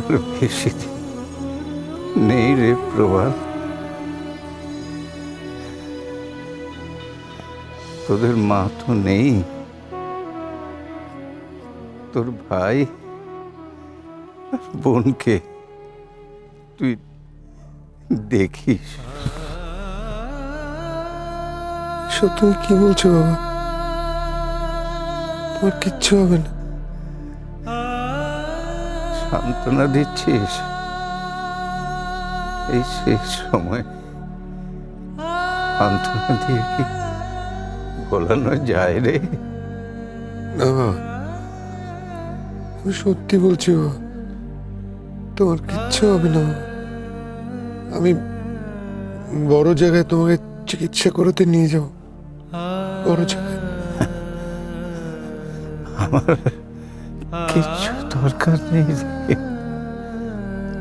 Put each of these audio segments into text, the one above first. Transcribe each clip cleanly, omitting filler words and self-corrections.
আর বেশি দিন নেই রে প্রভাত। তোদের মা তো নেই, তোর ভাই আর বোনকে তুই দেখিস। সব তুমি কি বলছো বাবা? তোমার কিচ্ছু হবে না। সান্ত্বনা দিচ্ছিস এই শেষ সময়? সান্ত্বনা দিয়ে কি বলানো যায় রে? না বাবা, আমি সত্যি বলছি বাবা, তোমার কিচ্ছু হবে না বাবা। আমি বড় জায়গায় তোমাকে চিকিৎসা করাতে নিয়ে যাও, বড় জায়গায়। আমার কিচ্ছু দরকার নেই রে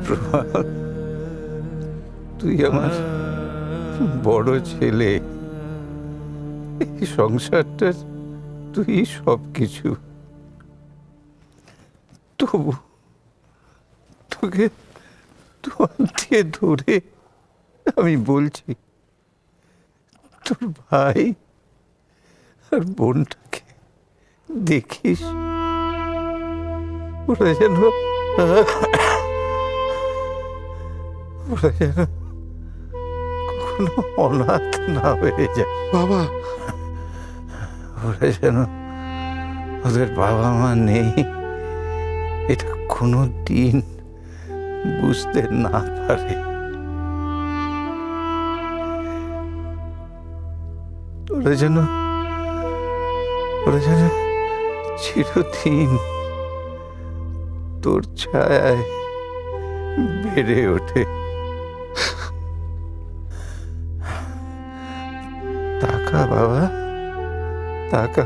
প্রভাত। তুই আমার বড় ছেলে, এই সংসারটার তুই সব কিছু। তবু তোকে তোর দিয়ে ধরে আমি বলছি, তোর ভাই আর বোনটাকে দেখিস। ওরা যেন কখনো অনাথ না হয়ে যায়। বাবা, ওরা যেন ওদের বাবা মা নেই এটা কোনো দিন বুঝতে না পারে। ওরা যেন চিরদিন তোর ছায়ায় বেড়ে ওঠে। তাকা বাবা, তাকা।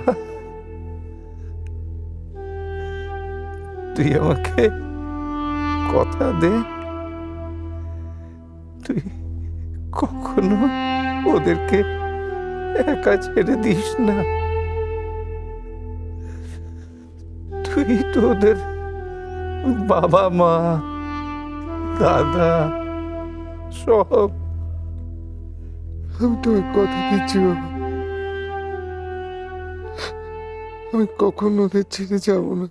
তুই আমাকে কথা দে, তুই কখনো ওদেরকে একা ছেড়ে দিস না। তুই তো ওদের বাবা মা দাদা সব। আমি তোমার কথা দিচ্ছি বাবা, আমি কখনো ওদের ছেড়ে যাব না,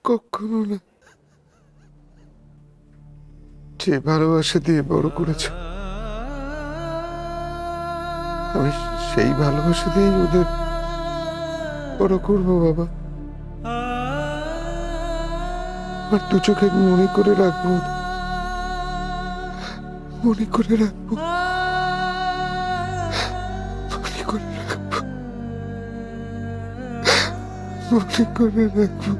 কখনো না। যে ভালোবাসা দিয়ে বড় করেছ, আমি সেই ভালোবাসা দিয়ে ওদের বড় করবো বাবা। আর দু চোখে মনে করে রাখবো, মনে করে রাখবো, মনে করে রাখবো, মনে করে রাখবো।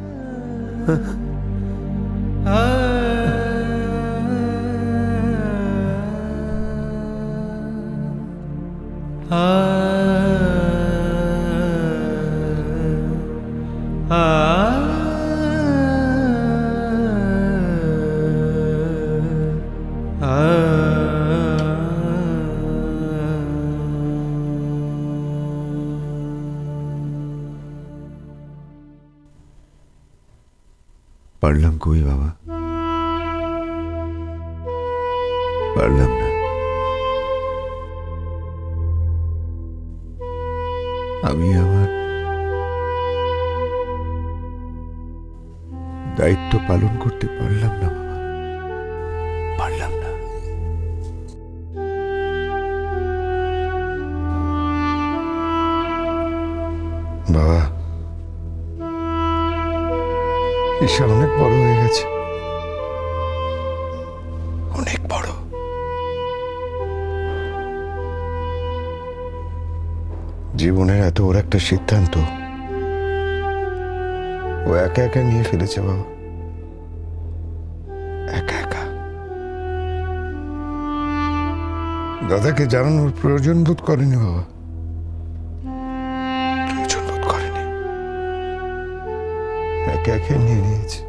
পারলাম কই বাবা, পারলাম না। আমি আমার দায়িত্ব পালন করতে পারলাম না বাবা, পারলাম না। বাবা, ঈশা অনেক বড় হয়ে গেছে, অনেক বড়। জীবনের এত বড় একটা সিদ্ধান্ত ও একা একা নিয়ে ফেলেছে বাবা, একা একা। দাদাকে জানানোর প্রয়োজন বোধ করেনি বাবা, প্রয়োজন বোধ করেনি, একা একা নিয়ে নিয়েছে।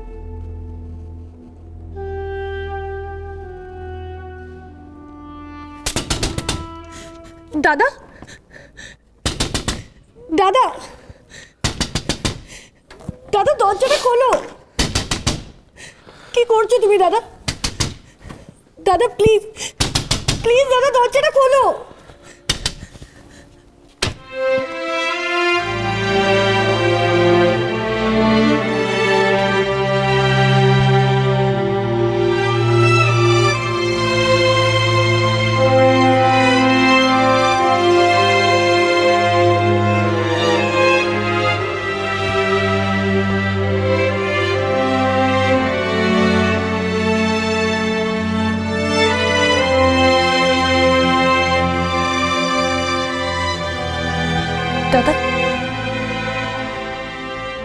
দাদা, দাদা, দাদা, দরজাটা খোলো। কি করছো তুমি দাদা? দাদা প্লিজ প্লিজ দাদা দরজাটা খোলো। দাদা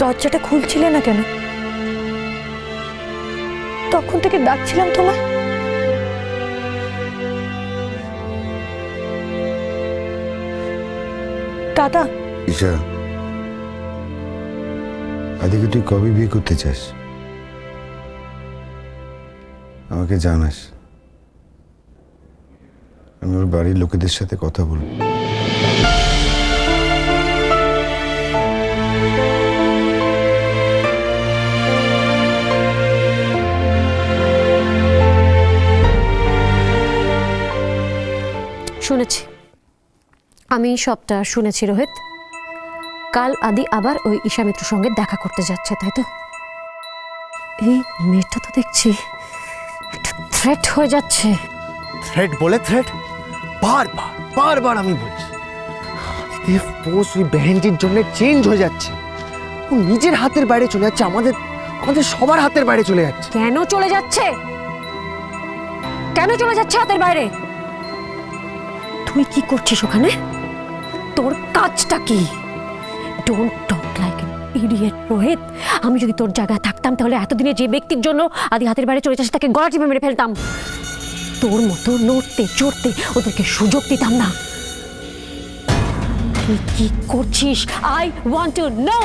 দরজাটা খুলছিলে না কেন? তখন থেকে ডাকছিলাম তোমায়। দাদা ঈশা, আদিকে তুই কবে বিয়ে করতে চাস আমাকে জানাস। আমি ওর বাড়ির লোকেদের সাথে কথা বলবো। শুনেছি, আমি সবটা শুনেছি রোহিত। কাল আদি আবার ওই ঈশা মিত্রর সঙ্গে দেখা করতে যাচ্ছে, তাই তো? এই মেয়েটা তো দেখছি থ্রেট হয়ে যাচ্ছে। থ্রেট বলে থ্রেট? বারবার বারবার আমি বলছি পোস্ট ওই বেহেনজির জন্য চেঞ্জ হয়ে যাচ্ছে। ও নিজের হাতের বাইরে চলে যাচ্ছে, আমাদের আমাদের সবার হাতের বাইরে চলে যাচ্ছে। কেন চলে যাচ্ছে? কেন চলে যাচ্ছে হাতের বাইরে? তুই কি করছিস ওখানে? তোর কাজটা কি? Don't talk like an idiot Rohit. আমি যদি তোর জায়গায় থাকতাম তাহলে এতদিনে যে ব্যক্তির জন্য আদি হাতের বাইরে চলে যাচ্ছে তাকে গলা টিপে মেরে ফেলতাম। তোর মতো নড়তে চড়তে ওদেরকে সুযোগ দিতাম না। তুই কি করছিস? I want to know.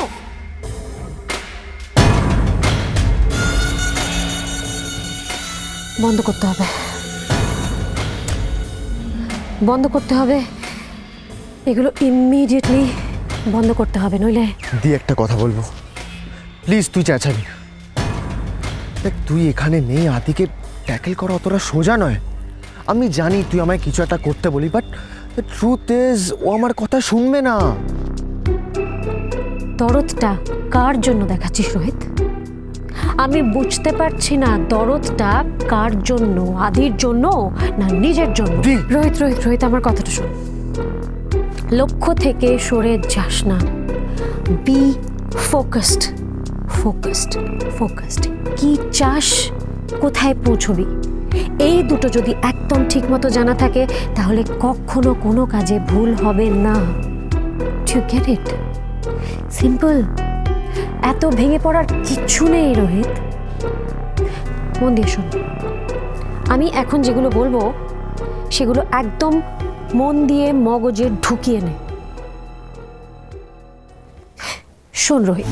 বন্ধ করতে হবে, বন্ধ করতে হবে এগুলো ইমিডিয়েটলি বন্ধ করতে হবে, নইলে। দি একটা কথা বলবো, প্লিজ তুই চেঁচাবি না। দেখ, তুই এখানে নেই, আদিকে ট্যাকেল করা অতটা সোজা নয়। আমি জানি তুই আমায় কিছু একটা করতে বলি, বাট দ্য ট্রুথ ইজ ও আমার কথা শুনবে না। দরদটা কার জন্য দেখাচ্ছিস রোহিত? আমি বুঝতে পারছি না দরদটা কার জন্য, আদির জন্য না নিজের জন্য? রোহিত রোহিত রোহিত আমার কথাটা শোন। লক্ষ্য থেকে সরে যাস না। B focused, focused, focused. কি চাস, কোথায় পৌঁছবি, এই দুটো যদি একদম ঠিকমতো জানা থাকে তাহলে কখনো কোনো কাজে ভুল হবে না। Do get it? সিম্পল। এত ভেঙে পড়ার কিচ্ছু নেই রোহিত। মন দিয়ে শোন, আমি এখন যেগুলো বলবো সেগুলো একদম মন দিয়ে মগজে ঢুকিয়ে নে। শোন রোহিত,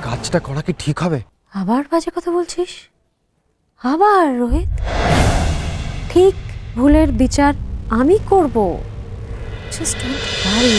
কাজটা করা কি ঠিক হবে? আবার বাজে কথা বলছিস? আবার রোহিত? ঠিক ভুলের বিচার আমি করব। Just don't worry.